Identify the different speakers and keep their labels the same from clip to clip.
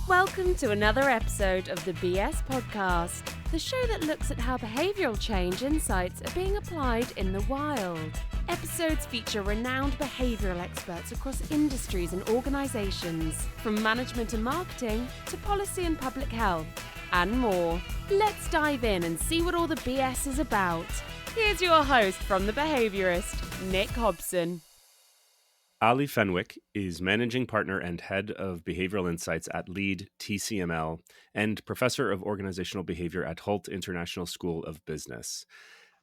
Speaker 1: Welcome to another episode of the BS Podcast, the show that looks at how behavioural change insights are being applied in the wild. Episodes feature renowned behavioural experts across industries and organisations, from management and marketing to policy and public health, and more. Let's dive in and see what all the BS is about. Here's your host from The Behaviourist, Nick Hobson.
Speaker 2: Ali Fenwick is Managing Partner and Head of Behavioral Insights at LEAD TCML and Professor of Organizational Behavior at Hult International School of Business.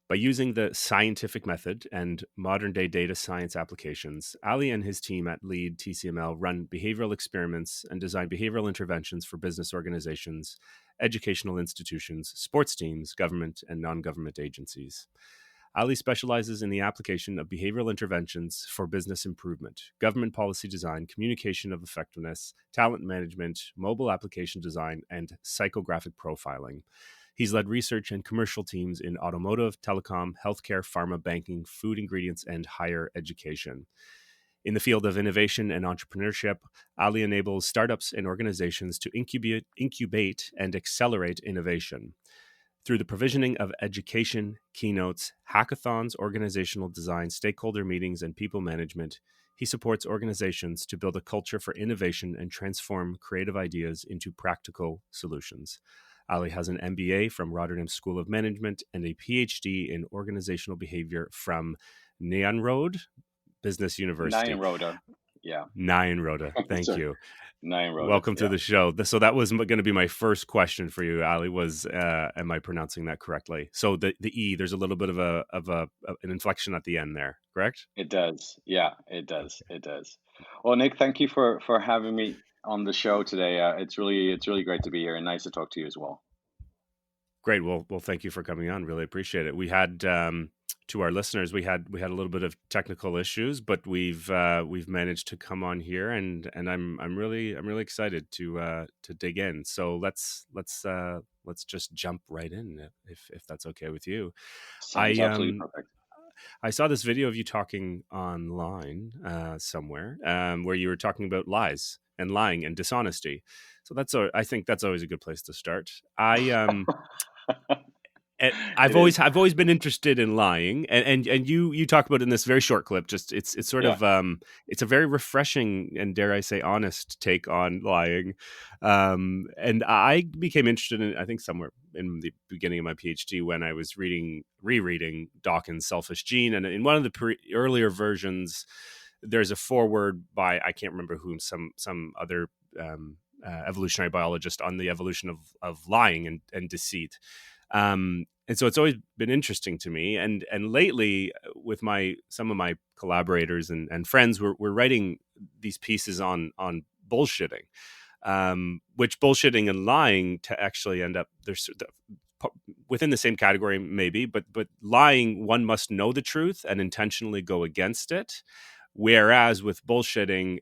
Speaker 2: By using the scientific method and modern-day data science applications, Ali and his team at LEAD TCML run behavioral experiments and design behavioral interventions for business organizations, educational institutions, sports teams, government, and non-government agencies. Ali specializes in the application of behavioral interventions for business improvement, government policy design, communication of effectiveness, talent management, mobile application design, and psychographic profiling. He's led research and commercial teams in automotive, telecom, healthcare, pharma, banking, food ingredients, and higher education. In the field of innovation and entrepreneurship, Ali enables startups and organizations to incubate and accelerate innovation. Through the provisioning of education, keynotes, hackathons, organizational design, stakeholder meetings, and people management, he supports organizations to build a culture for innovation and transform creative ideas into practical solutions. Ali has an MBA from Rotterdam School of Management and a PhD in organizational behavior from Nyenrode Business University.
Speaker 3: Nyenrode, yeah.
Speaker 2: Nyenrode, thank you.
Speaker 3: Nyenrode,
Speaker 2: Welcome to the show. So that was going to be my first question for you, Ali. Was am I pronouncing that correctly? So the E, there's a little bit of an inflection at the end there, correct?
Speaker 3: It does, yeah. It does. Well, Nick, thank you for having me on the show today. It's really great to be here and nice to talk to you as well.
Speaker 2: Great. Well, thank you for coming on. Really appreciate it. We had to our listeners, we had a little bit of technical issues, but we've managed to come on here, and I'm really excited to dig in. So let's just jump right in if that's okay with you.
Speaker 3: Sounds absolutely perfect.
Speaker 2: I saw this video of you talking online somewhere where you were talking about lies and lying and dishonesty. So I think that's always a good place to start. I've always been interested in lying, and you talk about it in this very short clip. Just it's sort of it's a very refreshing and, dare I say, honest take on lying. And I became interested in it, I think, somewhere in the beginning of my PhD when I was rereading Dawkins' Selfish Gene, and in one of the earlier versions, there's a foreword by, I can't remember whom, some other evolutionary biologist on the evolution of lying and deceit. And so it's always been interesting to me. And lately, with some of my collaborators and friends, we're writing these pieces on bullshitting, which bullshitting and lying to actually end up within the same category, maybe, but lying, one must know the truth and intentionally go against it. Whereas with bullshitting,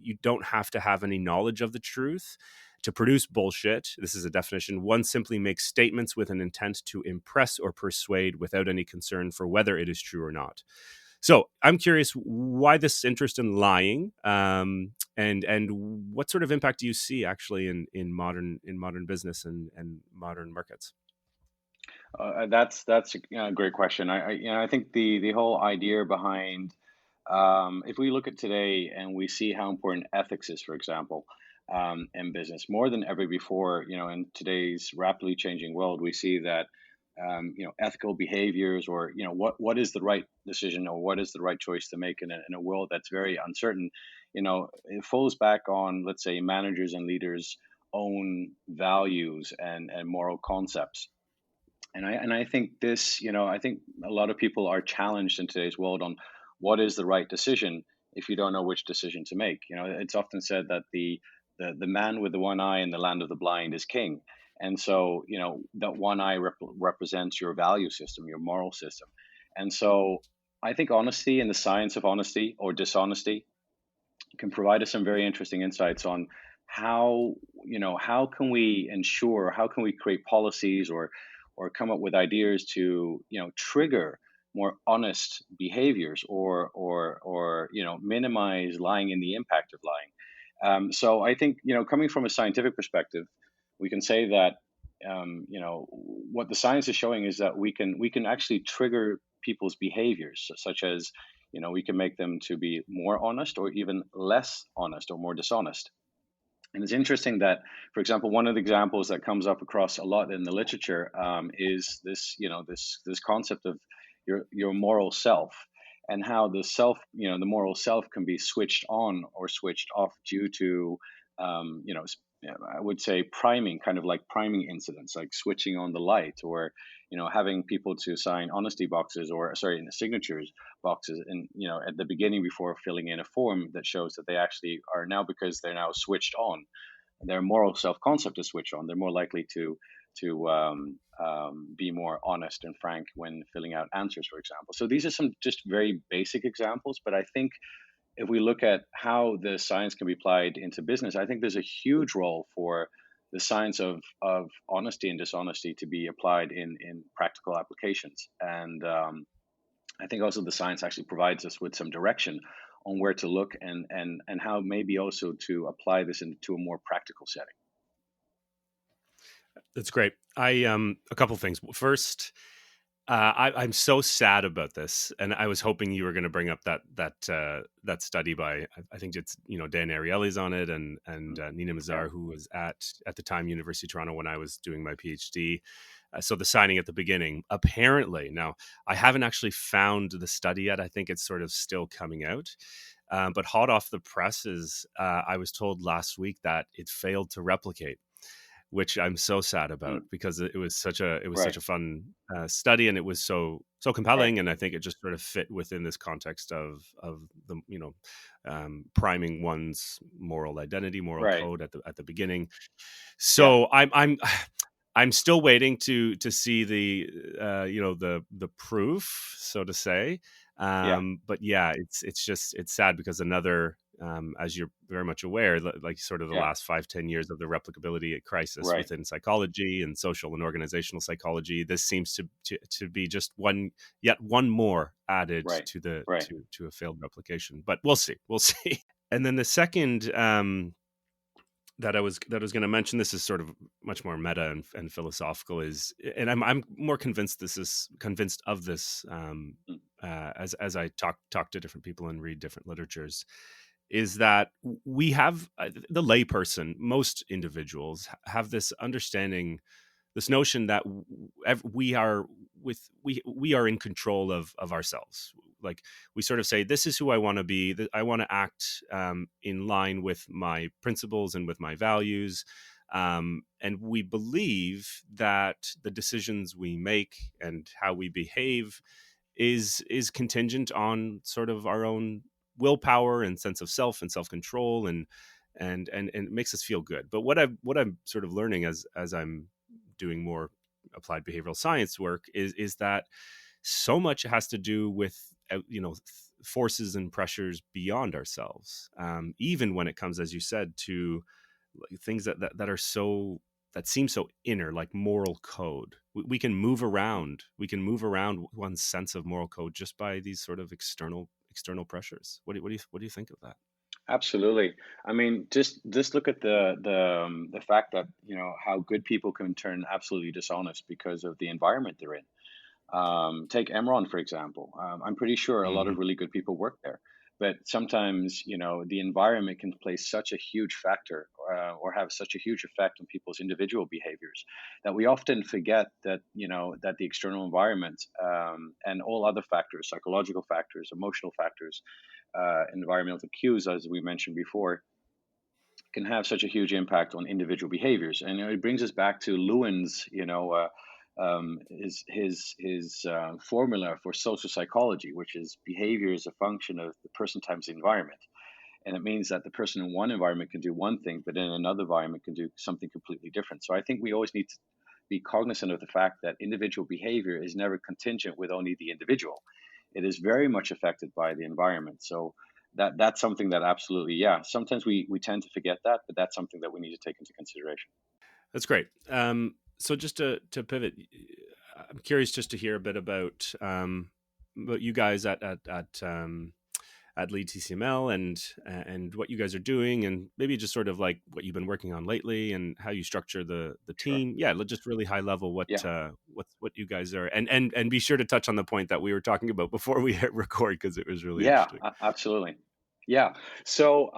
Speaker 2: you don't have to have any knowledge of the truth to produce bullshit. This is a definition. One simply makes statements with an intent to impress or persuade without any concern for whether it is true or not. So I'm curious why this interest in lying, and what sort of impact do you see actually in modern business and modern markets?
Speaker 3: That's a great question. I think the whole idea behind if we look at today and we see how important ethics is, for example, in business, more than ever before, in today's rapidly changing world, we see that, ethical behaviors, or, what is the right decision or what is the right choice to make in a world that's very uncertain, it falls back on, let's say, managers and leaders' own values and moral concepts. And I think this, I think a lot of people are challenged in today's world on what is the right decision if you don't know which decision to make. It's often said that the man with the one eye in the land of the blind is king. And so, that one eye represents your value system, your moral system. And so I think honesty and the science of honesty or dishonesty can provide us some very interesting insights on how can we ensure, how can we create policies or come up with ideas to, trigger more honest behaviors or minimize lying and the impact of lying. So I think, coming from a scientific perspective, we can say that, what the science is showing is that we can actually trigger people's behaviors, such as, we can make them to be more honest or even less honest or more dishonest. And it's interesting that, for example, one of the examples that comes up across a lot in the literature, is this, this concept of your moral self, and how the self, the moral self can be switched on or switched off due to, I would say priming, kind of like priming incidents, like switching on the light, or having people to sign honesty boxes, or sorry, in the signatures boxes, and at the beginning before filling in a form that shows that they actually are now, because they're now switched on, their moral self concept is switched on, they're more likely to be more honest and frank when filling out answers, for example. So these are some just very basic examples, but I think if we look at how the science can be applied into business, I think there's a huge role for the science of honesty and dishonesty to be applied in practical applications. And I think also the science actually provides us with some direction on where to look, and how maybe also to apply this into a more practical setting.
Speaker 2: That's great. A couple things. First, I'm so sad about this, and I was hoping you were going to bring up that study by, I think it's Dan Ariely's on it, and Nina Mazar, who was at the time University of Toronto when I was doing my PhD. So the signing at the beginning, apparently. Now, I haven't actually found the study yet. I think it's sort of still coming out. But hot off the presses, I was told last week that it failed to replicate, which I'm so sad about, because it was such a
Speaker 3: Right,
Speaker 2: fun study, and it was so
Speaker 3: right,
Speaker 2: compelling, and I think it just sort of fit within this context of the priming one's moral identity, moral
Speaker 3: right.
Speaker 2: code at the beginning.
Speaker 3: Yeah,
Speaker 2: So I'm still waiting to see the the proof, so to say.
Speaker 3: yeah,
Speaker 2: But yeah, it's sad, because another, as you're very much aware, like sort of the
Speaker 3: yeah.
Speaker 2: last 5-10 years of the replicability crisis
Speaker 3: Right,
Speaker 2: within psychology and social and organizational psychology, this seems to be just one more added
Speaker 3: right,
Speaker 2: to the
Speaker 3: right.
Speaker 2: to a failed replication. But we'll see. And then the second, that I was going to mention, this is sort of much more meta and philosophical, is, and I'm more convinced of this,
Speaker 3: Mm,
Speaker 2: as I talk to different people and read different literatures, is that we have, the layperson, most individuals have this understanding, this notion that we are in control of ourselves. Like, we sort of say, this is who I want to be, that I want to act in line with my principles and with my values, and we believe that the decisions we make and how we behave is contingent on sort of our own willpower and sense of self and self-control, and it makes us feel good. But what I'm sort of learning as I'm doing more applied behavioral science work is that so much has to do with forces and pressures beyond ourselves, even when it comes, as you said, to things that are so, that seem so inner, like moral code. We can move
Speaker 3: mm.
Speaker 2: around, one's sense of moral code just by these sort of external pressures. What do you think of that?
Speaker 3: Absolutely. I mean, just look at the fact that how good people can turn absolutely dishonest because of the environment they're in. Take Emron, for example. I'm pretty sure a lot
Speaker 2: Hmm.
Speaker 3: of really good people work there, but sometimes, the environment can play such a huge factor, or have such a huge effect on people's individual behaviors, that we often forget that, that the external environment, and all other factors, psychological factors, emotional factors, environmental cues, as we mentioned before, can have such a huge impact on individual behaviors. And it brings us back to Lewin's, his formula for social psychology, which is behavior is a function of the person times the environment. And it means that the person in one environment can do one thing, but in another environment can do something completely different. So I think we always need to be cognizant of the fact that individual behavior is never contingent with only the individual. It is very much affected by the environment. So that's something that absolutely, yeah. Sometimes we tend to forget that, but that's something that we need to take into consideration.
Speaker 2: That's great. So just to pivot, I'm curious just to hear a bit about you guys at at LEAD TCML and what you guys are doing, and maybe just sort of like what you've been working on lately and how you structure the
Speaker 3: Sure.
Speaker 2: team. Yeah, just really high level
Speaker 3: Yeah.
Speaker 2: what you guys are, and be sure to touch on the point that we were talking about before we hit record because it was really
Speaker 3: Yeah,
Speaker 2: interesting.
Speaker 3: absolutely. Yeah. So,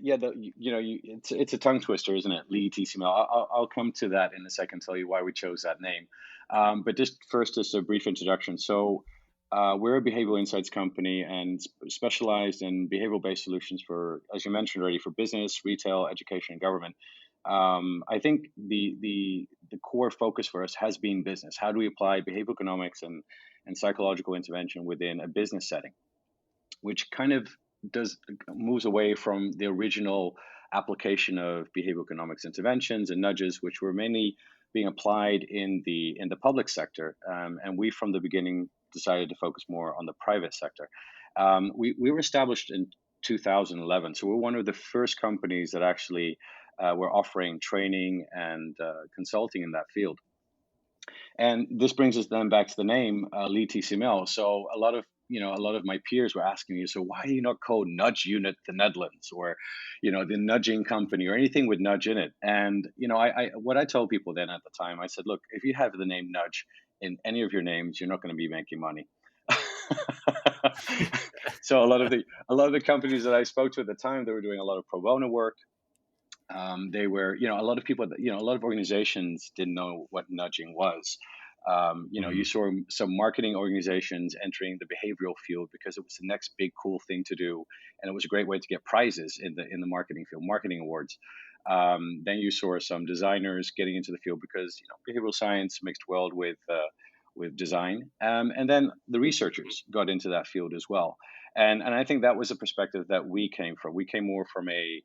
Speaker 3: yeah, it's a tongue twister, isn't it? Lead TCML. I'll come to that in a second. Tell you why we chose that name. But just first, just a brief introduction. So, we're a behavioral insights company and specialized in behavioral-based solutions for, as you mentioned already, for business, retail, education, and government. I think the core focus for us has been business. How do we apply behavioral economics and psychological intervention within a business setting? Which kind of does moves away from the original application of behavioral economics interventions and nudges, which were mainly being applied in the public sector, and we from the beginning decided to focus more on the private sector. We were established in 2011, so we're one of the first companies that actually were offering training and consulting in that field. And this brings us then back to the name Lead TCML. So a lot of my peers were asking me, so why do you not call Nudge Unit the Netherlands or, the nudging company or anything with nudge in it? And what I told people then at the time, I said, look, if you have the name Nudge in any of your names, you're not going to be making money. So a lot of the companies that I spoke to at the time, they were doing a lot of pro bono work. They were, a lot of people, a lot of organizations didn't know what nudging was. You
Speaker 2: Mhm.
Speaker 3: saw some marketing organizations entering the behavioral field because it was the next big cool thing to do, and it was a great way to get prizes in the marketing field, marketing awards. Then you saw some designers getting into the field because behavioral science mixed well with design, and then the researchers got into that field as well. And I think that was a perspective that we came from. We came more from a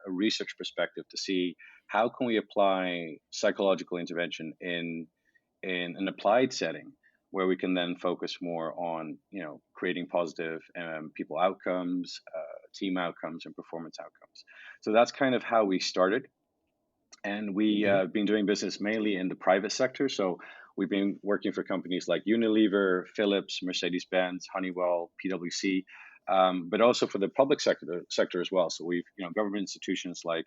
Speaker 3: research perspective to see how can we apply psychological intervention in an applied setting where we can then focus more on creating positive people outcomes, team outcomes, and performance outcomes. So that's kind of how we started, and we
Speaker 2: Mhm.
Speaker 3: have been doing business mainly in the private sector. So we've been working for companies like Unilever, Philips, Mercedes-Benz, Honeywell, PwC, but also for the public sector as well. So we've government institutions like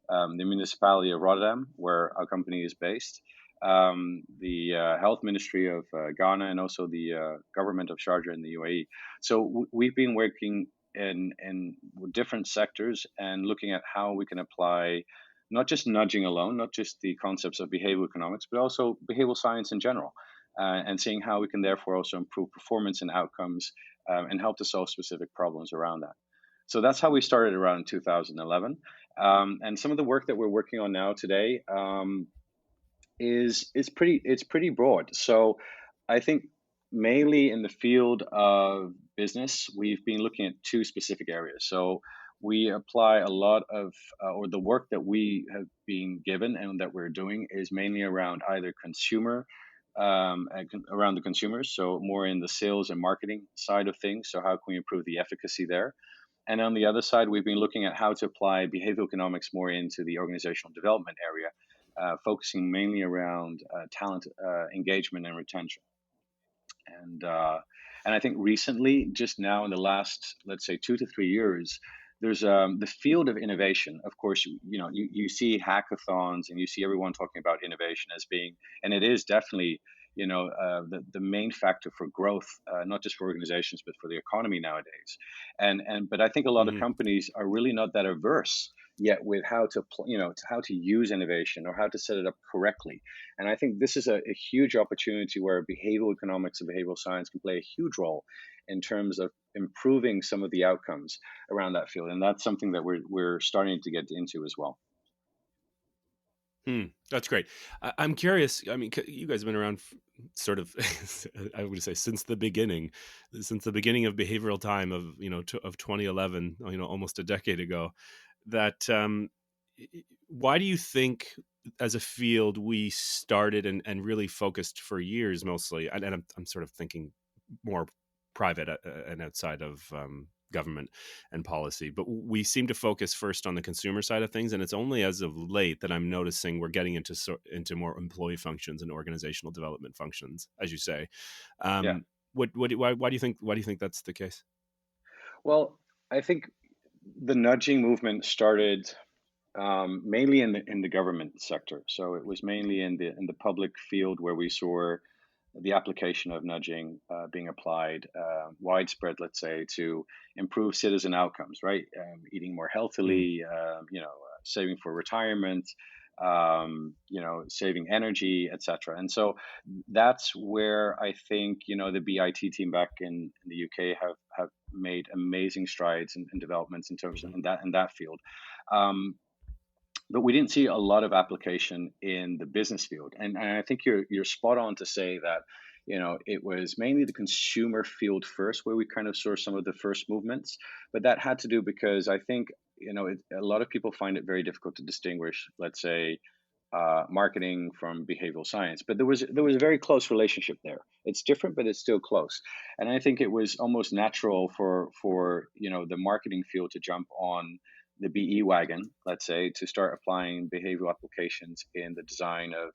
Speaker 3: the municipality of Rotterdam, where our company is based, the health ministry of Ghana, and also the government of Sharjah in the UAE. So we've been working in different sectors and looking at how we can apply not just nudging alone, not just the concepts of behavioral economics, but also behavioral science in general, and seeing how we can therefore also improve performance and outcomes and help to solve specific problems around that. So that's how we started around 2011. And some of the work that we're working on now today is pretty broad. So I think mainly in the field of business, we've been looking at two specific areas. So we apply a lot of, or the work that we have been given and that we're doing is mainly around either around the consumers, so more in the sales and marketing side of things. So how can we improve the efficacy there? And on the other side, we've been looking at how to apply behavioral economics more into the organizational development area, focusing mainly around talent engagement and retention. And uh, and I think recently, just now in the last, let's say, 2 to 3 years, there's the field of innovation. Of course, you see hackathons and you see everyone talking about innovation as being, and it is definitely the main factor for growth, not just for organizations but for the economy nowadays. But I think a lot of
Speaker 2: Mhm.
Speaker 3: companies are really not that averse yet with how to how to use innovation or how to set it up correctly. And I think this is a huge opportunity where behavioral economics and behavioral science can play a huge role in terms of improving some of the outcomes around that field. And that's something that we're starting to get into as well.
Speaker 2: Hmm, that's great. I'm curious. I mean, you guys have been around, sort of, I would say, since the beginning of behavioral time of of 2011. Almost a decade ago. That why do you think, as a field, we started and really focused for years, mostly, and I'm sort of thinking more private and outside of government and policy, but we seem to focus first on the consumer side of things, and it's only as of late that I'm noticing we're getting into more employee functions and organizational development functions, as you say.
Speaker 3: Yeah.
Speaker 2: Why do you think that's the case?
Speaker 3: Well, I think the nudging movement started mainly in the government sector. So it was mainly in the public field where we saw the application of nudging being applied widespread, let's say, to improve citizen outcomes, right? Eating more
Speaker 2: Mm,
Speaker 3: healthily, saving for retirement, saving energy, etc. And so that's where I think the BIT team back in the UK have made amazing strides and developments in terms of
Speaker 2: mhm,
Speaker 3: in that field. Um, but we didn't see a lot of application in the business field. And I think you're spot on to say that, it was mainly the consumer field first where we kind of saw some of the first movements. But that had to do because I think, a lot of people find it very difficult to distinguish, let's say, marketing from behavioral science. But there was a very close relationship there. It's different, but it's still close. And I think it was almost natural for the marketing field to jump on the BE wagon, let's say, to start applying behavioral applications in the design of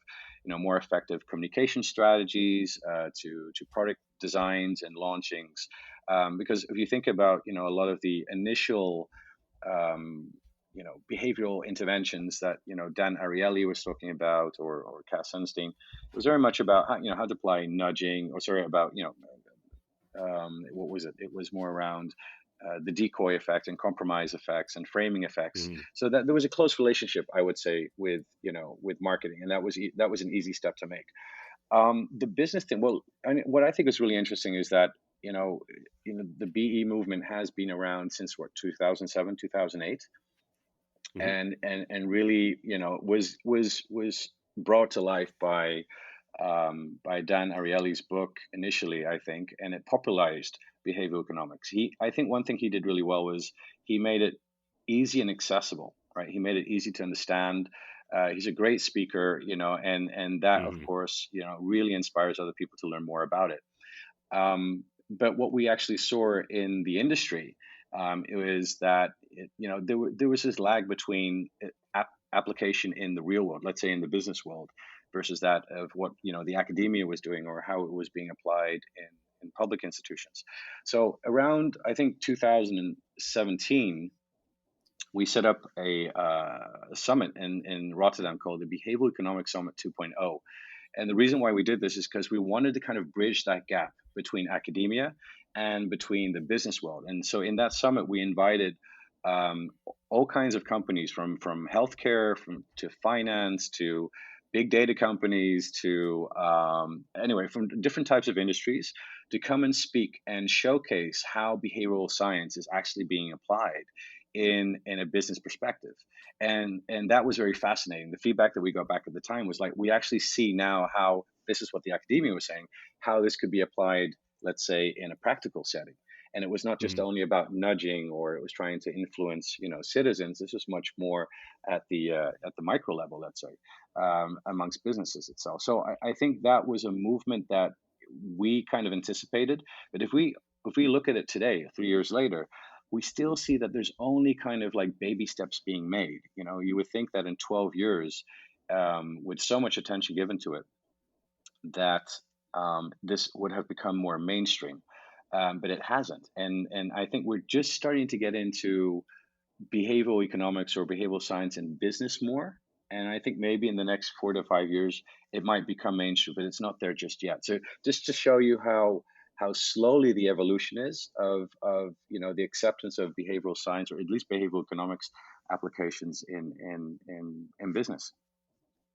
Speaker 3: more effective communication strategies, to product designs and launchings. Because if you think about a lot of the initial behavioral interventions that Dan Ariely was talking about, or Cass Sunstein, it was very much about how to apply nudging, or sorry, about what was it? It was more around the decoy effect and compromise effects and framing effects.
Speaker 2: mhm,
Speaker 3: So that there was a close relationship, I would say, with marketing, and that was an easy step to make. The business thing. Well, what I think is really interesting is that the BE movement has been around since what, 2007, 2008,
Speaker 2: mhm,
Speaker 3: and really was brought to life by Dan Ariely's book initially, I think, and it popularized behavioral economics. I think one thing he did really well was he made it easy and accessible, right? He made it easy to understand. He's a great speaker, and that, of
Speaker 2: mhm,
Speaker 3: course, really inspires other people to learn more about it. But what we actually saw in the industry, it was that there was this lag between application in the real world, let's say in the business world, versus that of what the academia was doing or how it was being applied in public institutions. So around, I think, 2017, we set up a summit in Rotterdam called the Behavioral Economics Summit 2.0. And the reason why we did this is because we wanted to kind of bridge that gap between academia and between the business world. And so in that summit, we invited um, all kinds of companies, from healthcare, to finance, to big data companies, to anyway, from different types of industries, to come and speak and showcase how behavioral science is actually being applied in a business perspective. And that was very fascinating. The feedback that we got back at the time was like, we actually see now how this is what the academia was saying, how this could be applied, let's say, in a practical setting. And it was not just
Speaker 2: mhm,
Speaker 3: only about nudging, or it was trying to influence citizens. This was much more at the micro level, let's say, amongst businesses itself. So I think that was a movement that we kind of anticipated. But if we look at it today, 3 years later, we still see that there's only kind of like baby steps being made. You would think that in 12 years, with so much attention given to it, that this would have become more mainstream, but it hasn't. And I think we're just starting to get into behavioral economics or behavioral science in business more. And I think maybe in the next 4 to 5 years, it might become mainstream, but it's not there just yet. So just to show you how slowly the evolution is of the acceptance of behavioral science, or at least behavioral economics applications in business.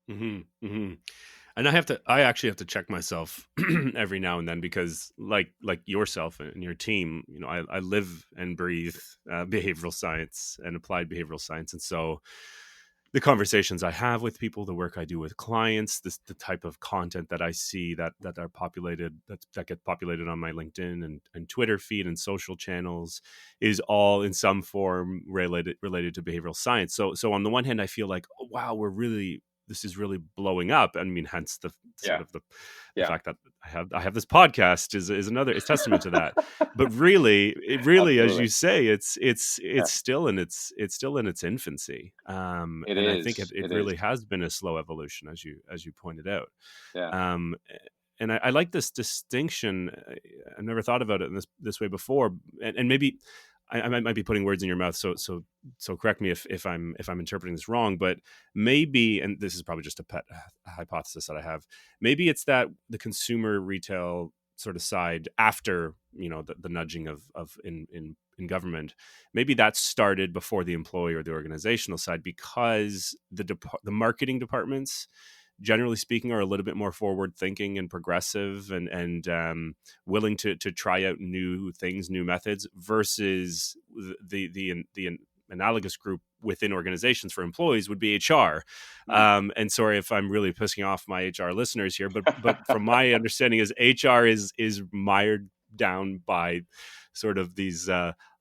Speaker 2: mhm, mhm. And I actually have to check myself every now and then because, like yourself and your team, I live and breathe behavioral science and applied behavioral science, and so the conversations I have with people, the work I do with clients, the type of content that I see that are populated, that get populated on my LinkedIn and Twitter feed and social channels, is all in some form related to behavioral science. So on the one hand, I feel like, oh, wow, this is really blowing up. I mean, hence the sort
Speaker 3: Yeah,
Speaker 2: of the
Speaker 3: yeah,
Speaker 2: fact that I have this podcast is testament to that. But really, as you
Speaker 3: absolutely.
Speaker 2: say, it's
Speaker 3: Yeah,
Speaker 2: still in its infancy.
Speaker 3: it
Speaker 2: And I think it,
Speaker 3: is.
Speaker 2: it
Speaker 3: It is.
Speaker 2: really has been a slow evolution, as you pointed out.
Speaker 3: Yeah.
Speaker 2: um, and I like this distinction. I've never thought about it in this way before, and maybe I might be putting words in your mouth, so correct me if I'm interpreting this wrong, but maybe, and this is probably just a pet hypothesis that I have, maybe it's that the consumer retail sort of side after the nudging of in government, maybe that started before the employee or the organizational side, because the marketing departments, generally speaking, are a little bit more forward thinking and progressive and willing to try out new things, new methods, versus the analogous group within organizations for employees would be HR. And sorry if I'm really pissing off my HR listeners here, but from my understanding is HR is mired down by sort of these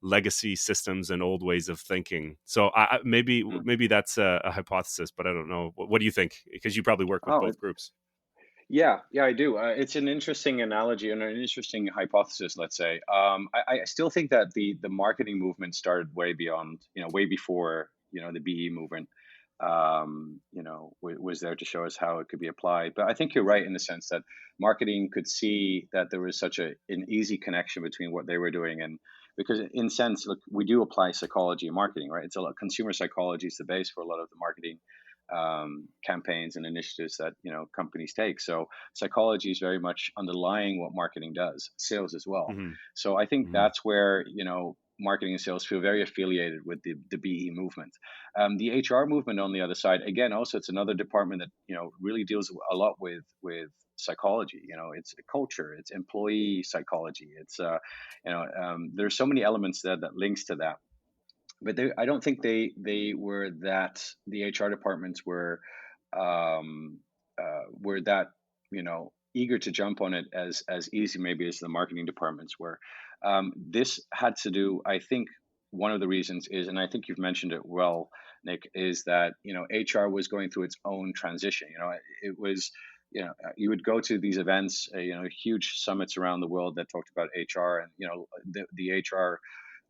Speaker 2: legacy systems and old ways of thinking. So maybe that's a hypothesis, but I don't know. What do you think? Because you probably work with
Speaker 3: Oh,
Speaker 2: both groups.
Speaker 3: yeah, I do. It's an interesting analogy and an interesting hypothesis, let's say. I still think that the marketing movement started way beyond, way before, the BE movement, was there to show us how it could be applied. But I think you're right in the sense that marketing could see that there was such an easy connection between what they were doing and because in sense, look, we do apply psychology in marketing, right? It's a lot, consumer psychology is the base for a lot of the marketing campaigns and initiatives that companies take. So psychology is very much underlying what marketing does, sales as well.
Speaker 2: Mm-hmm.
Speaker 3: So I think
Speaker 2: Mm-hmm.
Speaker 3: that's where marketing and sales feel very affiliated with the BE movement. The HR movement on the other side, again, also it's another department that really deals a lot with psychology. It's culture, it's employee psychology. It's there's so many elements that links to that. But I don't think they were that the HR departments were that eager to jump on it as easy maybe as the marketing departments were. This had to do, I think, one of the reasons is, and I think you've mentioned it well, Nick, is that HR was going through its own transition. It was you would go to these events, huge summits around the world that talked about HR, and the HR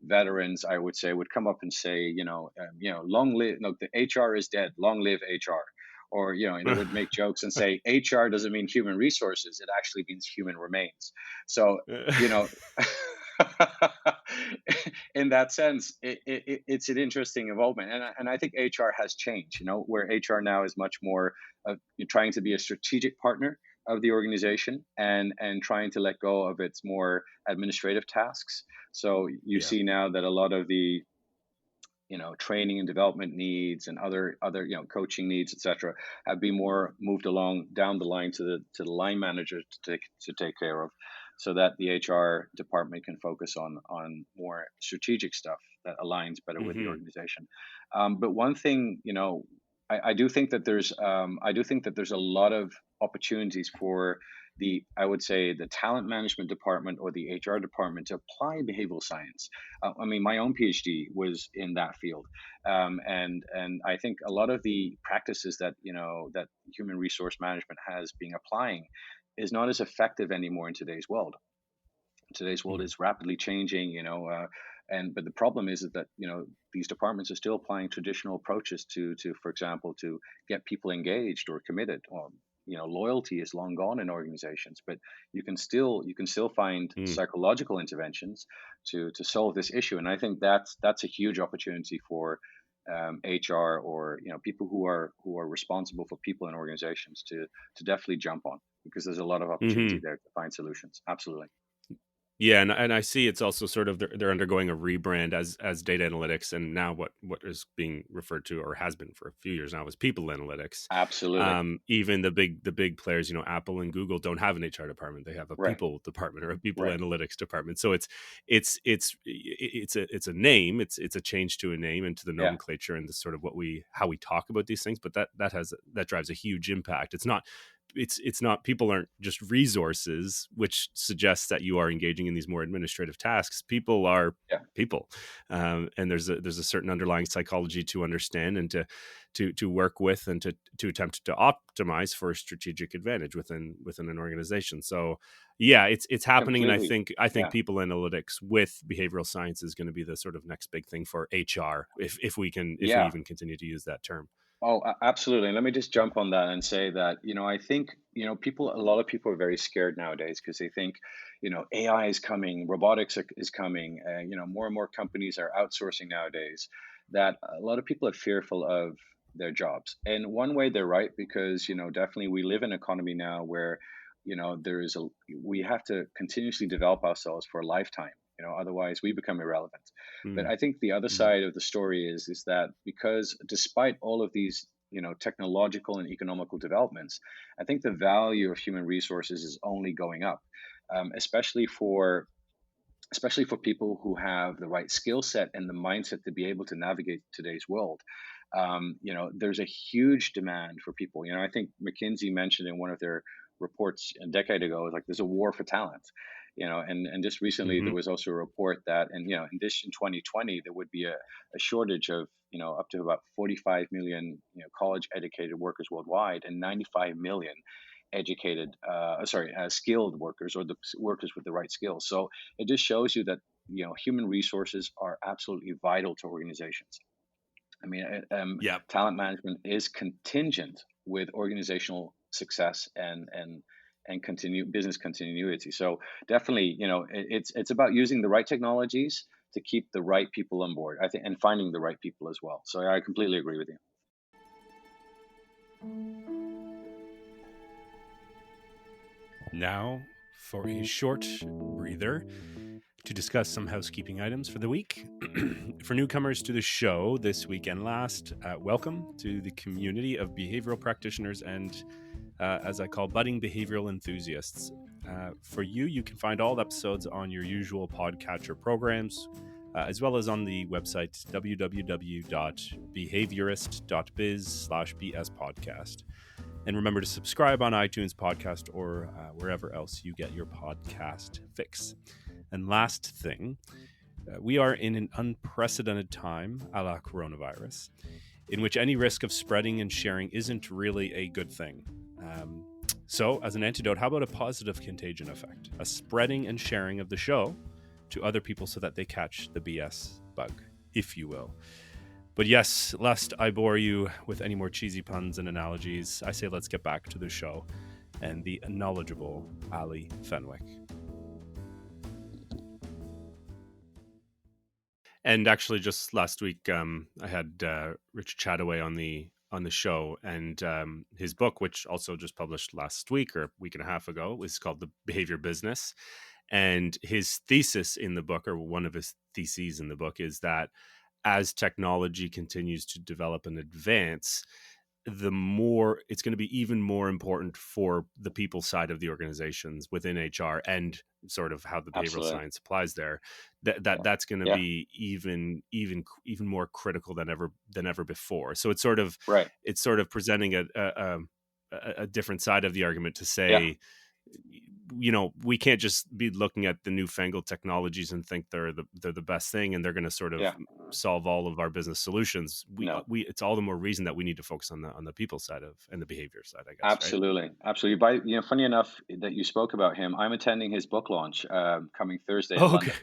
Speaker 3: veterans, I would say, would come up and say, long live, no, the HR is dead, long live HR. Or, and they would make jokes and say, HR doesn't mean human resources, it actually means human remains. So, in that sense, it's an interesting involvement. And I think HR has changed, where HR now is much more trying to be a strategic partner of the organization and trying to let go of its more administrative tasks. So you see now that a lot of the training and development needs and other coaching needs, etc., have been more moved along down the line to the line manager to take care of, so that the HR department can focus on more strategic stuff that aligns better with the organization. But one thing, I do think that there's a lot of opportunities for I would say the talent management department or the HR department to apply behavioral science. I mean, my own PhD was in that field, and I think a lot of the practices that that human resource management has been applying is not as effective anymore in today's world. Today's world is rapidly changing, but the problem is that these departments are still applying traditional approaches to for example, to get people engaged or committed. Or loyalty is long gone in organizations, but you can still find psychological interventions to solve this issue. And I think that's a huge opportunity for HR or people who are responsible for people in organizations to definitely jump on, because there's a lot of opportunity there to find solutions. Absolutely.
Speaker 2: Yeah, and I see it's also sort of they're undergoing a rebrand as data analytics, and now what is being referred to, or has been for a few years now, is people analytics.
Speaker 3: Absolutely.
Speaker 2: Even the big players, Apple and Google, don't have an HR department; they have a people department or a people analytics department. So it's a name, it's a change to a name and to the nomenclature and the sort of how we talk about these things. But that drives a huge impact. It's not, people aren't just resources, which suggests that you are engaging in these more administrative tasks. People are people, and there's a certain underlying psychology to understand and to work with and to attempt to optimize for a strategic advantage within an organization. So yeah, it's happening.
Speaker 3: Completely.
Speaker 2: And I think people analytics with behavioral science is going to be the sort of next big thing for HR, if we even continue to use that term.
Speaker 3: Oh, absolutely. And let me just jump on that and say that, I think, a lot of people are very scared nowadays because they think, AI is coming, is coming, more and more companies are outsourcing nowadays, that a lot of people are fearful of their jobs. And one way they're right, because, definitely we live in an economy now where, we have to continuously develop ourselves for a lifetime, otherwise we become irrelevant. But
Speaker 2: Mm,
Speaker 3: I think the other
Speaker 2: mhm.
Speaker 3: side of the story is that because despite all of these, technological and economical developments, I think the value of human resources is only going up, um, especially for especially for people who have the right skill set and the mindset to be able to navigate today's world. There's a huge demand for people. I think McKinsey mentioned in one of their reports a decade ago, like there's a war for talent. And just recently there
Speaker 2: Mhm.
Speaker 3: was also a report that, and in 2020 there would be a shortage of up to about 45 million college educated workers worldwide, and 95 million skilled workers, or the workers with the right skills. So it just shows you that human resources are absolutely vital to organizations. I mean,
Speaker 2: Yep.
Speaker 3: talent management is contingent with organizational success and continue business continuity. So definitely, it's about using the right technologies to keep the right people on board. I think, and finding the right people as well. So I completely agree with you.
Speaker 2: Now for a short breather to discuss some housekeeping items for the week. For newcomers to the show this week and last, welcome to the community of behavioral practitioners and, as I call, budding behavioral enthusiasts. For you, you can find all episodes on your usual podcatcher programs, as well as on the website www.behaviorist.biz/BS podcast. And remember to subscribe on iTunes podcast or wherever else you get your podcast fix. And last thing, we are in an unprecedented time, a la coronavirus, in which any risk of spreading and sharing isn't really a good thing. So, as an antidote, how about a positive contagion effect? A spreading and sharing of the show to other people so that they catch the BS bug, if you will. But yes, lest I bore you with any more cheesy puns and analogies, I say let's get back to the show and the knowledgeable Ali Fenwick. And actually, just last week, I had Rich Chataway on the show, and his book, which also just published last week or a week and a half ago, was called The Behavior Business. And his thesis in the book, or one of his theses in the book, is that as technology continues to develop and advance, the more it's going to be even more important for the people side of the organizations within HR and sort of how the behavioral
Speaker 3: Absolutely.
Speaker 2: science applies there.
Speaker 3: Yeah.
Speaker 2: That's going to
Speaker 3: Yeah.
Speaker 2: be even more critical than ever before. So
Speaker 3: Right.
Speaker 2: it's sort of presenting a different side of the argument to
Speaker 3: Yeah.
Speaker 2: say, we can't just be looking at the newfangled technologies and think they're the best thing and they're going to sort of
Speaker 3: Yeah.
Speaker 2: solve all of our business solutions.
Speaker 3: No.
Speaker 2: We it's all the more reason that we need to focus on the people side of and the behavior side, I guess, right?
Speaker 3: Absolutely, absolutely. By funny enough that you spoke about him, I'm attending his book launch coming Thursday in
Speaker 2: Oh, okay.
Speaker 3: London.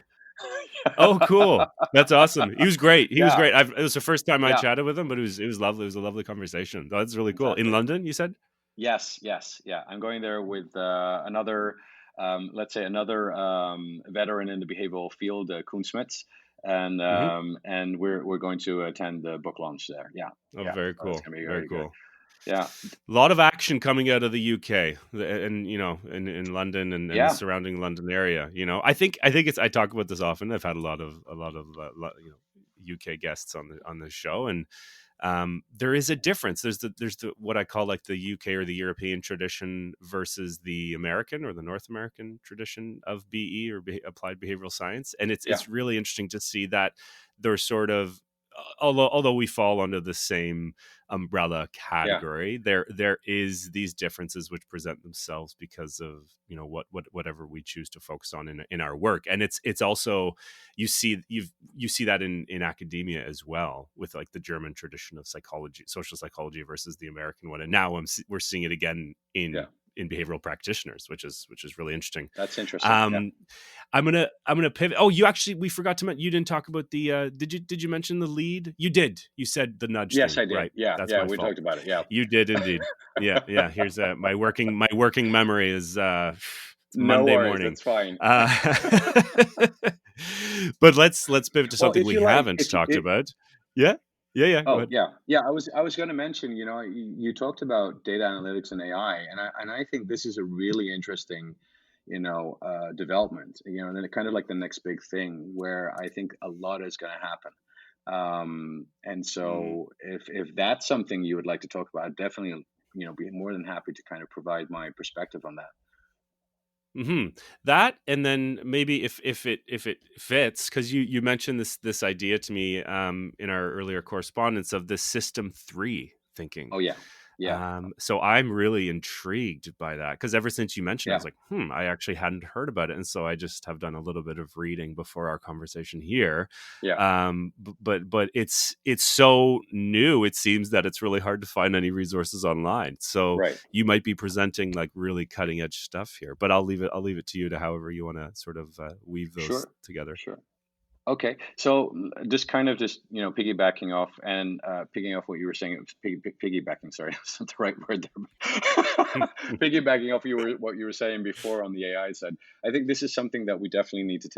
Speaker 2: Oh, cool. That's awesome. He was great. He was
Speaker 3: Yeah,
Speaker 2: great. It was the first time I
Speaker 3: yeah,
Speaker 2: chatted with him, but it was lovely. It was a lovely conversation. That's really cool. In
Speaker 3: fantastic.
Speaker 2: London, you said?
Speaker 3: Yes, yes, yeah. I'm going there with another, let's say, another veteran in the behavioral field, Koen Smits,
Speaker 2: Hmm.
Speaker 3: and we're going to attend the book launch there. Yeah,
Speaker 2: Oh,
Speaker 3: yeah.
Speaker 2: very
Speaker 3: So that's
Speaker 2: cool.
Speaker 3: gonna be
Speaker 2: Very
Speaker 3: very good.
Speaker 2: cool.
Speaker 3: Yeah,
Speaker 2: A lot of action coming out of the UK and in London and the
Speaker 3: yeah,
Speaker 2: surrounding London area. I think it's I talk about this often. I've had a lot of UK guests on the show, and there is a difference. There's the what I call like the UK or the European tradition versus the American or the North American tradition of BE or applied behavioral science, and
Speaker 3: yeah,
Speaker 2: it's really interesting to see that they're sort of although we fall under the same umbrella
Speaker 3: yeah,
Speaker 2: category, there is these differences which present themselves because of whatever we choose to focus on in our work. And it's also you see that in academia as well, with like the German tradition of psychology, social psychology versus the American one, and now we're seeing it again
Speaker 3: yeah.
Speaker 2: in behavioral practitioners, which is really interesting.
Speaker 3: That's interesting. Yeah.
Speaker 2: I'm gonna pivot. Oh, we forgot to mention, you didn't talk about the did you mention the lead? You did. You said the nudge
Speaker 3: Yes,
Speaker 2: thing,
Speaker 3: I did.
Speaker 2: right?
Speaker 3: Yeah,
Speaker 2: That's
Speaker 3: yeah,
Speaker 2: my
Speaker 3: we
Speaker 2: fault.
Speaker 3: talked about it. Yeah.
Speaker 2: You did indeed. Yeah. Here's my working memory is it's
Speaker 3: No
Speaker 2: Monday
Speaker 3: worries,
Speaker 2: morning.
Speaker 3: that's fine.
Speaker 2: But let's pivot to
Speaker 3: Well,
Speaker 2: something
Speaker 3: if
Speaker 2: we
Speaker 3: you like,
Speaker 2: haven't
Speaker 3: if you,
Speaker 2: talked about. Yeah. Go
Speaker 3: oh
Speaker 2: ahead.
Speaker 3: yeah. I was going to mention, you talked about data analytics and AI, and I think this is a really interesting, development. And then it kind of like the next big thing where I think a lot is going to happen. And
Speaker 2: Mm.
Speaker 3: so if that's something you would like to talk about, I'd definitely be more than happy to kind of provide my perspective on that.
Speaker 2: That, and then maybe if it fits, because you mentioned this idea to me in our earlier correspondence of the system 3 thinking.
Speaker 3: Oh yeah, yeah,
Speaker 2: So I'm really intrigued by that, because ever since you mentioned it, I
Speaker 3: yeah,
Speaker 2: was like, I actually hadn't heard about it. And so I just have done a little bit of reading before our conversation here.
Speaker 3: yeah.
Speaker 2: But it's so new, it seems that it's really hard to find any resources online. So
Speaker 3: Right.
Speaker 2: you might be presenting like really cutting edge stuff here, but I'll leave it to you to however you want to sort of weave those
Speaker 3: Sure.
Speaker 2: together.
Speaker 3: Sure. Okay, so just kind of just piggybacking off and picking off what you were saying. It was piggybacking. Sorry, that's not the right word there. Piggybacking off what you were saying before on the AI side. I think this is something that we definitely need to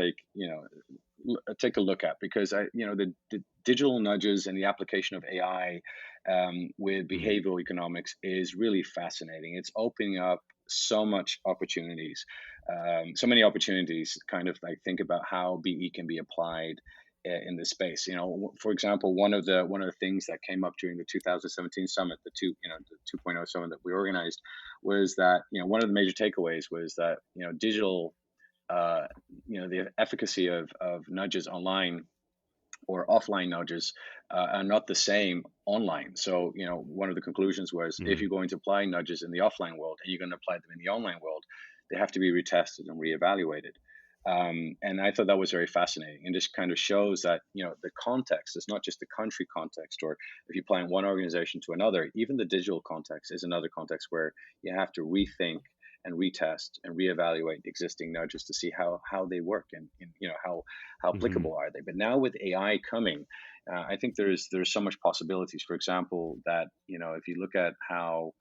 Speaker 3: take a look at, because the digital nudges and the application of AI with
Speaker 2: Mhm.
Speaker 3: behavioral economics is really fascinating. It's opening up so many opportunities. Kind of like think about how BE can be applied in this space. For example, one of the things that came up during the 2017 summit, the 2.0 summit that we organized, was that one of the major takeaways was that digital uh, the efficacy of nudges online or offline nudges are not the same online. So, one of the conclusions was, if
Speaker 2: Mhm.
Speaker 3: you're going to apply nudges in the offline world and you're going to apply them in the online world, they have to be retested and reevaluated. And I thought that was very fascinating, and just kind of shows that the context is not just the country context, or if you apply in one organization to another, even the digital context is another context where you have to rethink and retest and reevaluate existing nudges to see how they work, and how
Speaker 2: Mhm.
Speaker 3: applicable are they. But now with AI coming, I think there's so much possibilities. For example, that if you look at how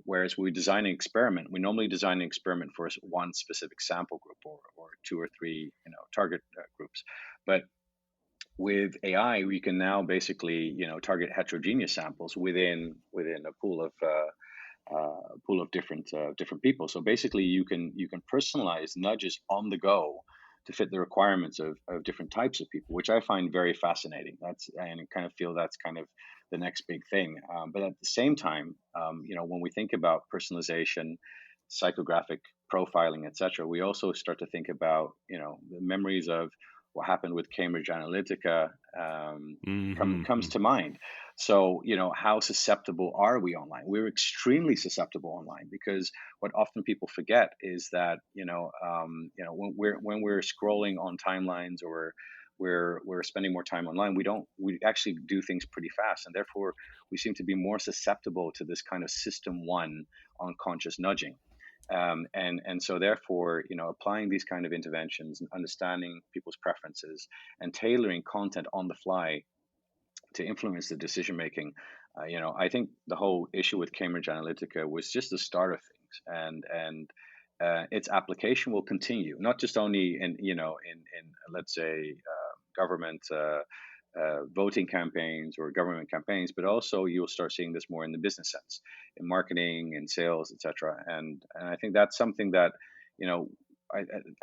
Speaker 3: whereas we design an experiment, we normally design an experiment for one specific sample group, or two or three target groups. But with AI, we can now basically target heterogeneous samples within a pool of different people. So basically, you can personalize nudges on the go to fit the requirements of different types of people, which I find very fascinating. And I kind of feel that's kind of the next big thing. But at the same time, when we think about personalization, psychographic profiling, etc., we also start to think about the memories of what happened with Cambridge Analytica comes
Speaker 2: Mhm.
Speaker 3: to mind. So, how susceptible are we online? We're extremely susceptible online, because what often people forget is that, when we're scrolling on timelines, or we're spending more time online, we actually do things pretty fast, and therefore we seem to be more susceptible to this kind of system one unconscious nudging. And so therefore, applying these kind of interventions and understanding people's preferences and tailoring content on the fly to influence the decision making. I think the whole issue with Cambridge Analytica was just the start of things, and its application will continue, not just only in let's say government voting campaigns or government campaigns, but also you'll start seeing this more in the business sense, in marketing and sales, etc. And I think that's something that you know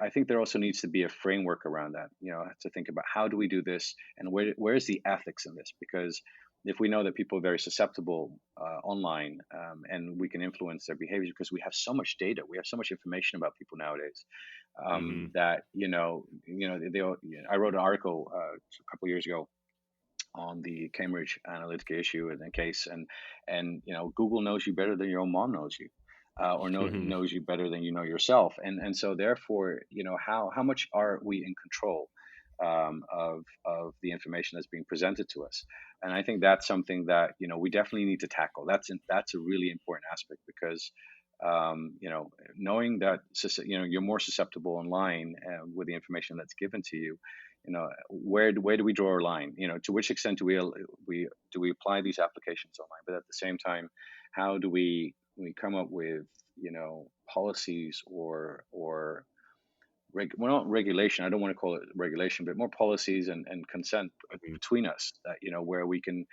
Speaker 3: I think there also needs to be a framework around that, to think about how do we do this, and where's the ethics in this? Because if we know that people are very susceptible online, and we can influence their behavior because we have so much data, we have so much information about people nowadays,
Speaker 2: Mhm.
Speaker 3: that I wrote an article a couple of years ago on the Cambridge Analytica issue and the case, and Google knows you better than your own mom knows you, or
Speaker 2: Mhm.
Speaker 3: knows you better than you know yourself, and so therefore, how much are we in control of the information that's being presented to us? And I think that's something that we definitely need to tackle. That's a really important aspect, because knowing that you're more susceptible online with the information that's given to you. Where do we draw a line? To which extent do we apply these applications online? But at the same time, how do we come up with policies or well, not regulation. I don't want to call it regulation, but more policies and consent
Speaker 2: Mhm.
Speaker 3: between us that where we can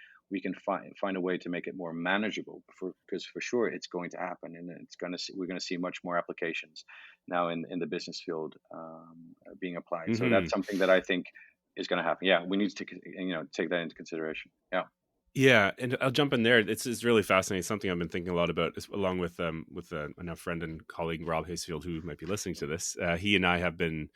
Speaker 3: find a way to make it more manageable. Because for sure it's going to happen, and we're going to see much more applications now in the business field being applied. So that's
Speaker 2: Mhm.
Speaker 3: something that I think is going to happen. Yeah, we need to take that into consideration. Yeah,
Speaker 2: Yeah, and I'll jump in there. It's really fascinating. Something I've been thinking a lot about, along with a friend and colleague Rob Hayesfield, who might be listening to this. He and I have been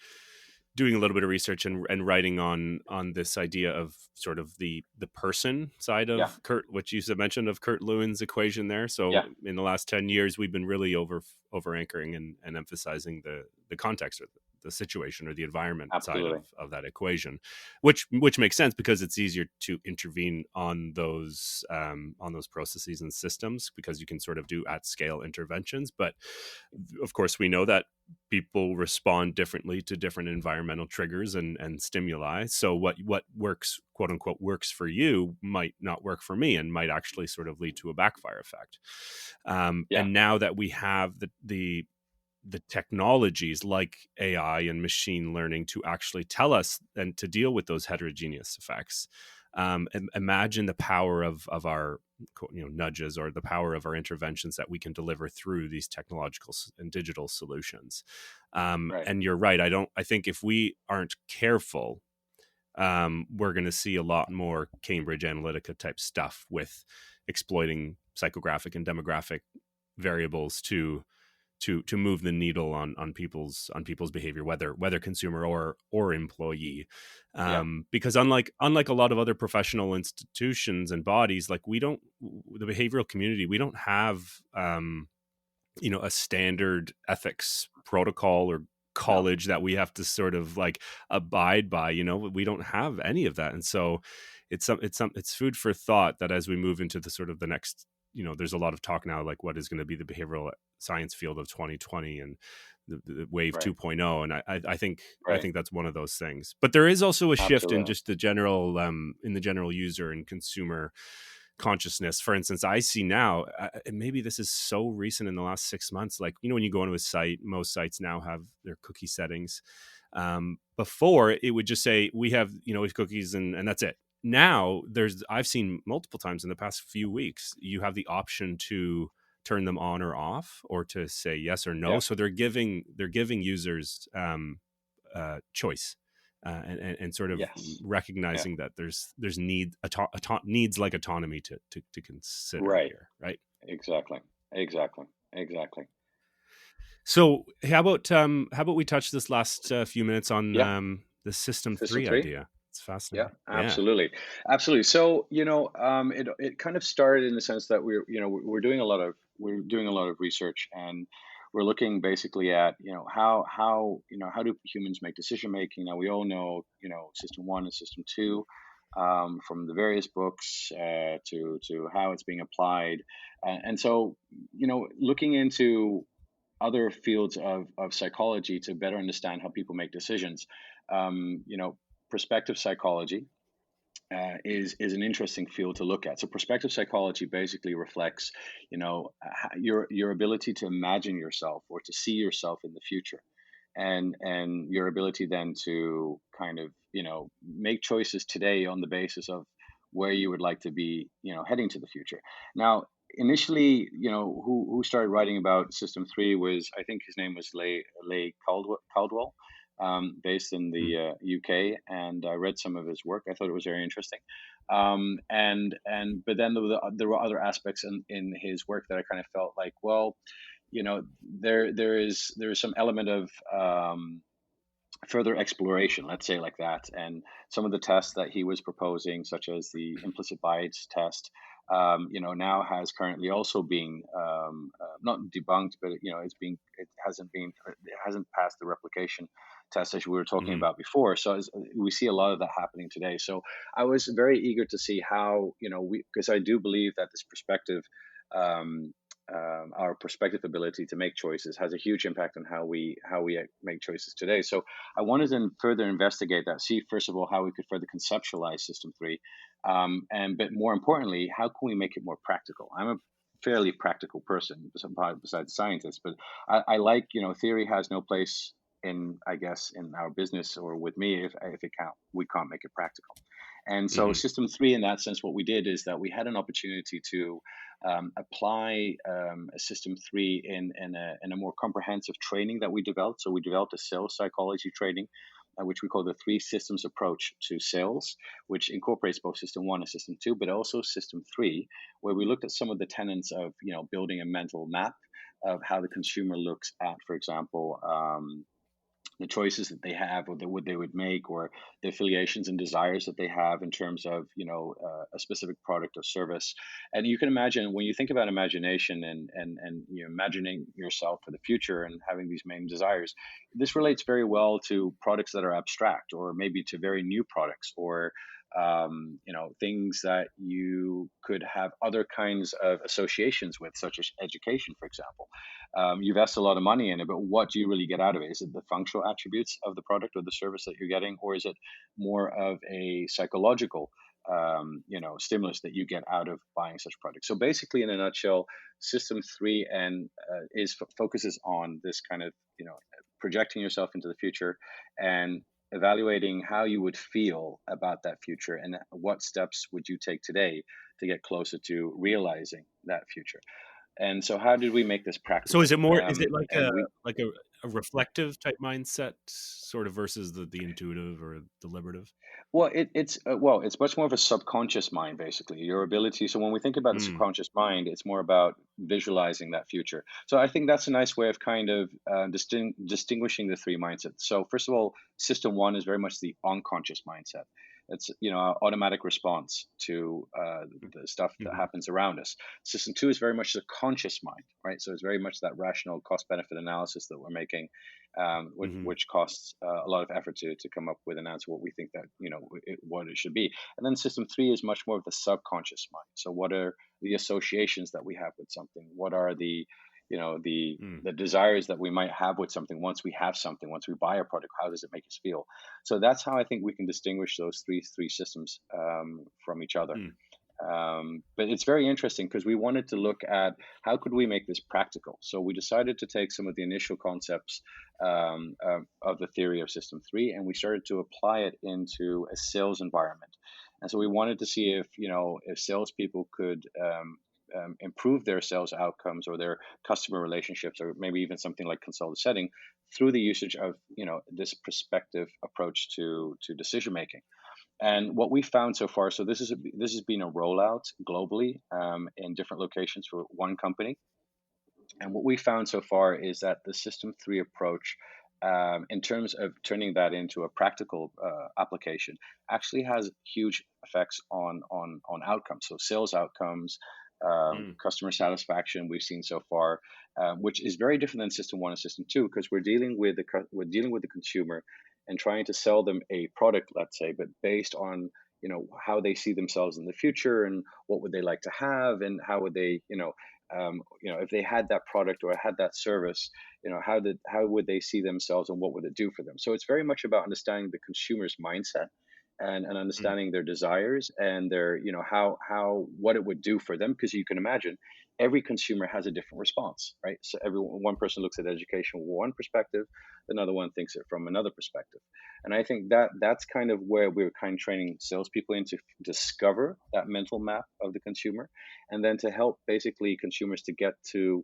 Speaker 2: doing a little bit of research and writing on this idea of sort of the person side
Speaker 3: yeah,
Speaker 2: of Kurt, which you mentioned of Kurt Lewin's equation there. So
Speaker 3: yeah,
Speaker 2: in the last 10 years, we've been really over anchoring and emphasizing the context or the situation or the environment side
Speaker 3: absolutely.
Speaker 2: of that equation, which makes sense because it's easier to intervene on those processes and systems because you can sort of do at scale interventions. But of course, we know that people respond differently to different environmental triggers and stimuli. So what works, quote unquote, works for you might not work for me and might actually sort of lead to a backfire effect.
Speaker 3: Yeah,
Speaker 2: And now that we have the technologies like AI and machine learning to actually tell us and to deal with those heterogeneous effects. Imagine the power of our nudges, or the power of our interventions that we can deliver through these technological and digital solutions.
Speaker 3: right.
Speaker 2: And you're right. I think if we aren't careful, we're going to see a lot more Cambridge Analytica type stuff with exploiting psychographic and demographic variables to move the needle on people's behavior, whether consumer or employee.
Speaker 3: Yeah,
Speaker 2: Because unlike a lot of other professional institutions and bodies, like the behavioral community, we don't have a standard ethics protocol or
Speaker 3: no,
Speaker 2: college that we have to sort of like abide by. We don't have any of that. And so it's food for thought that as we move into the sort of the next, there's a lot of talk now, like what is going to be the behavioral science field of 2020 and the wave
Speaker 3: right,
Speaker 2: 2.0. And I
Speaker 3: right,
Speaker 2: think that's one of those things. But there is also a shift in
Speaker 3: absolutely.
Speaker 2: just the general in the general user and consumer consciousness. For instance, I see now, and maybe this is so recent in the last 6 months, like, when you go into a site, most sites now have their cookie settings. Before it would just say, we have, cookies and that's it. Now I've seen multiple times in the past few weeks, you have the option to turn them on or off, or to say yes or no.
Speaker 3: Yeah,
Speaker 2: So they're giving users choice, and sort of
Speaker 3: yes, yeah,
Speaker 2: recognizing that there's needs like autonomy to consider
Speaker 3: right.
Speaker 2: here, right?
Speaker 3: Exactly. Exactly. Exactly.
Speaker 2: So how about we touch this last few minutes on
Speaker 3: Yeah.
Speaker 2: the system
Speaker 3: System
Speaker 2: 3
Speaker 3: three.
Speaker 2: idea? It's
Speaker 3: Yeah.
Speaker 2: fascinating. Yeah.
Speaker 3: Absolutely. Absolutely. So it kind of started in the sense that we're doing a lot of research, and we're looking basically at how do humans make decision making. Now we all know system one and system two. From the various books to how it's being applied, and so looking into other fields of psychology to better understand how people make decisions. Perspective psychology is an interesting field to look at. So perspective psychology basically reflects, your ability to imagine yourself or to see yourself in the future, and your ability then to kind of make choices today on the basis of where you would like to be, heading to the future. Now, initially, who started writing about System Three was, I think his name was Leigh Caldwell, based in
Speaker 2: Mm.
Speaker 3: the UK, and I read some of his work. I thought it was very interesting. But then there were other aspects in his work that I kind of felt like, well, there is some element of further exploration, let's say like that. And some of the tests that he was proposing, such as the implicit bias test, now has currently also been not debunked, but it hasn't passed the replication test as we were talking
Speaker 2: Mhm.
Speaker 3: about before. So we see a lot of that happening today. So I was very eager to see how because I do believe that this perspective. Um, our prospective ability to make choices has a huge impact on how we make choices today. So I wanted to further investigate that, see first of all how we could further conceptualize System 3, and but more importantly, how can we make it more practical? I'm a fairly practical person besides scientist, but I like, theory has no place in, I guess, in our business or with me if we can't make it practical. And so
Speaker 2: Hmm.
Speaker 3: System 3, in that sense, what we did is that we had an opportunity to apply a System 3 in a more comprehensive training that we developed. So we developed a sales psychology training, which we call the three systems approach to sales, which incorporates both System 1 and System 2, but also System 3, where we looked at some of the tenets of, building a mental map of how the consumer looks at, for example, the choices that they have, or what they would make, or the affiliations and desires that they have in terms of, a specific product or service. And you can imagine, when you think about imagination and imagining yourself for the future and having these main desires, this relates very well to products that are abstract, or maybe to very new products, or things that you could have other kinds of associations with, such as education, for example. You've invested a lot of money in it, but what do you really get out of it? Is it the functional attributes of the product or the service that you're getting, or is it more of a psychological, stimulus that you get out of buying such products? So basically, in a nutshell, System 3 and focuses on this kind of, projecting yourself into the future and evaluating how you would feel about that future, and what steps would you take today to get closer to realizing that future. And so, how did we make this
Speaker 2: So is
Speaker 3: practical?
Speaker 2: it more? Is it
Speaker 3: And we
Speaker 2: like a reflective type mindset, sort of, versus the intuitive or deliberative?
Speaker 3: Well, it's much more of a subconscious mind, basically. Your ability. So when we think about the
Speaker 2: Mm.
Speaker 3: subconscious mind, it's more about visualizing that future. So I think that's a nice way of kind of distinguishing the three mindsets. So first of all, System 1 is very much the unconscious mindset. It's, our automatic response to the stuff that
Speaker 2: Hmm.
Speaker 3: happens around us. System 2 is very much the conscious mind, right? So it's very much that rational cost benefit analysis that we're making,
Speaker 2: Hmm.
Speaker 3: which costs a lot of effort to come up with an answer what we think that, what it should be. And then System 3 is much more of the subconscious mind. So what are the associations that we have with something? What are the,
Speaker 2: Mm.
Speaker 3: the desires that we might have with something? Once we have something, once we buy a product, how does it make us feel? So that's how I think we can distinguish those three systems from each other.
Speaker 2: Mm.
Speaker 3: But it's very interesting because we wanted to look at how could we make this practical. So we decided to take some of the initial concepts of the theory of System 3, and we started to apply it into a sales environment. And so we wanted to see if salespeople could improve their sales outcomes or their customer relationships, or maybe even something like consultative setting, through the usage of this perspective approach to decision making. And what we found so far, so this has been a rollout globally in different locations for one company. And what we found so far is that the System 3 approach, in terms of turning that into a practical application, actually has huge effects on outcomes. So sales outcomes,
Speaker 2: Mm.
Speaker 3: customer satisfaction we've seen so far, which is very different than System 1 and System 2, because we're dealing with the consumer and trying to sell them a product, let's say, but based on how they see themselves in the future, and what would they like to have, and how would they if they had that product or had that service, how would they see themselves, and what would it do for them? So it's very much about understanding the consumer's mindset, and
Speaker 2: Mm.
Speaker 3: understanding their desires, and their how what it would do for them, because you can imagine every consumer has a different response, right? So one person looks at education from one perspective, another one thinks it from another perspective. And I think that that's kind of where we're kind of training salespeople in, to discover that mental map of the consumer, and then to help basically consumers to get to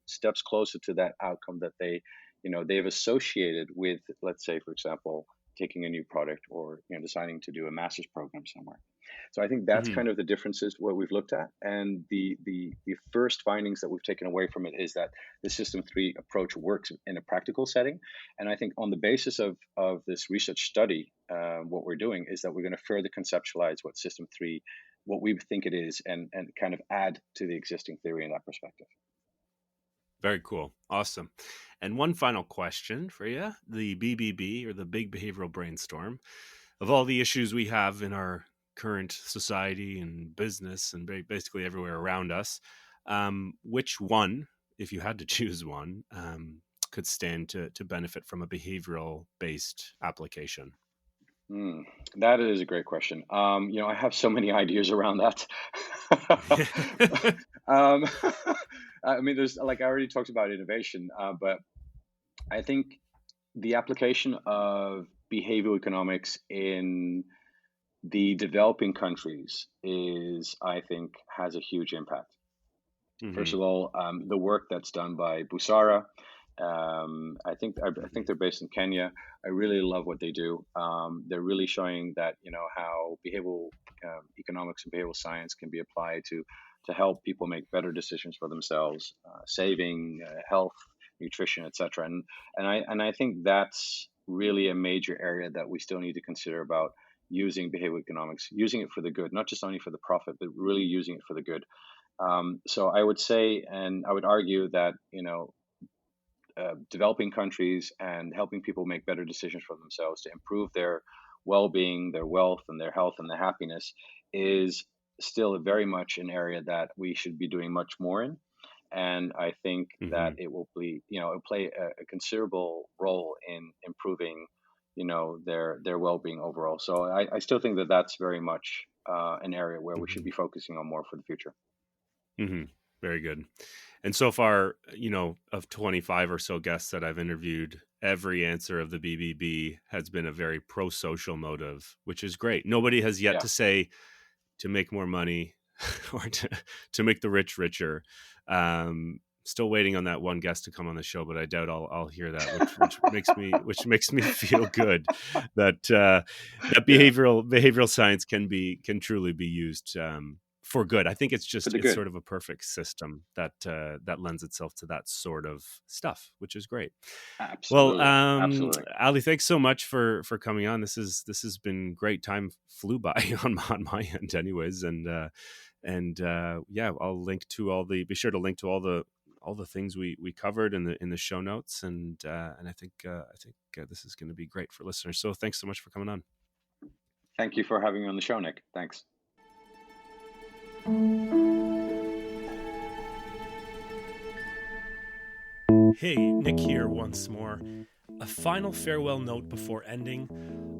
Speaker 3: steps closer to that outcome that they've associated with, let's say, for example, taking a new product, or deciding to do a master's program somewhere. So I think that's
Speaker 2: Hmm.
Speaker 3: kind of the differences what we've looked at, and the first findings that we've taken away from it is that the System 3 approach works in a practical setting. And I think on the basis of this research study, what we're doing is that we're going to further conceptualize what System 3, what we think it is, and kind of add to the existing theory in that perspective.
Speaker 2: Very cool. Awesome. And one final question for you: the BBB, or the Big Behavioral Brainstorm, of all the issues we have in our current society and business and basically everywhere around us, Which one, if you had to choose one, could stand to benefit from a behavioral-based application?
Speaker 3: That is a great question. I have so many ideas around that. um, I mean, there's like I already talked about innovation, but I think the application of behavioral economics in the developing countries I think, has a huge impact. First
Speaker 2: Hmm.
Speaker 3: of all, the work that's done by Busara, I think they're based in Kenya. I really love what they do. They're really showing that how behavioral economics and behavioral science can be applied to help people make better decisions for themselves, saving, health, nutrition, etc. And I think that's really a major area that we still need to consider about using behavioral economics, using it for the good, not just only for the profit, but really using it for the good. So I would say, and I would argue that developing countries and helping people make better decisions for themselves to improve their well-being, their wealth, and their health and their happiness is still very much an area that we should be doing much more in. And I think that
Speaker 2: Hmm.
Speaker 3: it will be, it'll play a considerable role in improving, their well-being overall. So I still think that that's very much an area where we should
Speaker 2: Hmm.
Speaker 3: be focusing on more for the future.
Speaker 2: Hmm. Very good. And so far, of 25 or so guests that I've interviewed, every answer of the BBB has been a very pro-social motive, which is great. Nobody has yet
Speaker 3: Yeah.
Speaker 2: to say to make more money or to make the rich richer. Still waiting on that one guest to come on the show, but I doubt I'll hear that, which makes me feel good that that
Speaker 3: Yeah.
Speaker 2: behavioral science can truly be used for good. I think
Speaker 3: For the
Speaker 2: it's
Speaker 3: good.
Speaker 2: sort of a perfect system that lends itself to that sort of stuff, which is great. Well,
Speaker 3: Absolutely. Absolutely.
Speaker 2: Ali, thanks so much for coming on. This has been great. Time flew by on my end, anyways, and yeah, be sure to link to all the things we covered in the show notes, and I think this is going to be great for listeners. So thanks so much for coming on.
Speaker 3: Thank you for having me on the show, Nick. Thanks.
Speaker 2: Hey, Nick here once more. A final farewell note before ending.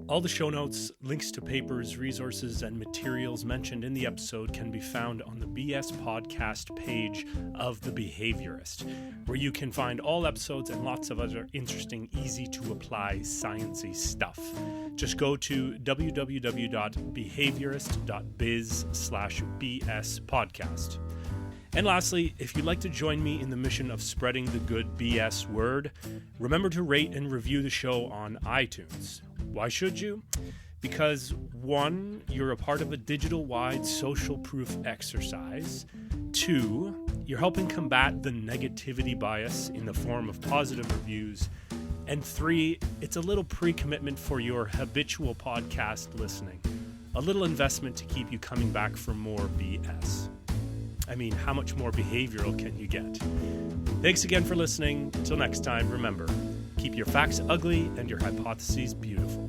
Speaker 2: All the show notes, links to papers, resources, and materials mentioned in the episode can be found on the BS podcast page of The Behaviorist, where you can find all episodes and lots of other interesting, easy-to-apply, sciencey stuff. Just go to www.behaviorist.biz/BS podcast. And lastly, if you'd like to join me in the mission of spreading the good BS word, remember to rate and review the show on iTunes. Why should you? Because 1, you're a part of a digital-wide social proof exercise. 2, you're helping combat the negativity bias in the form of positive reviews. And 3, it's a little pre-commitment for your habitual podcast listening. A little investment to keep you coming back for more BS. I mean, how much more behavioral can you get? Thanks again for listening. Until next time, remember, keep your facts ugly and your hypotheses beautiful.